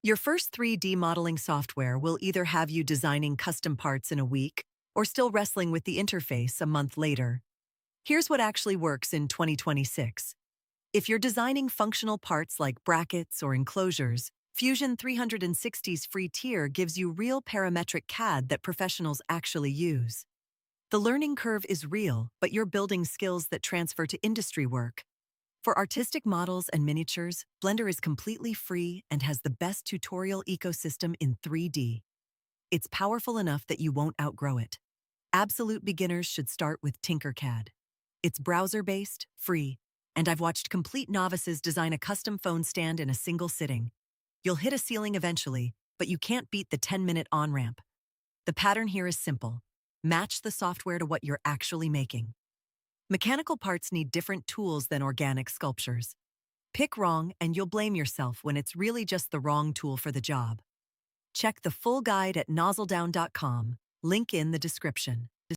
Your first 3D modeling software will either have you designing custom parts in a week or still wrestling with the interface a month later. Here's what actually works in 2026. If you're designing functional parts like brackets or enclosures, Fusion 360's free tier gives you real parametric CAD that professionals actually use. The learning curve is real, but you're building skills that transfer to industry work. For artistic models and miniatures, Blender is completely free and has the best tutorial ecosystem in 3D. It's powerful enough that you won't outgrow it. Absolute beginners should start with Tinkercad. It's browser-based, free, and I've watched complete novices design a custom phone stand in a single sitting. You'll hit a ceiling eventually, but you can't beat the 10-minute on-ramp. The pattern here is simple. Match the software to what you're actually making. Mechanical parts need different tools than organic sculptures. Pick wrong and you'll blame yourself when it's really just the wrong tool for the job. Check the full guide at NozzleDown.com, link in the description.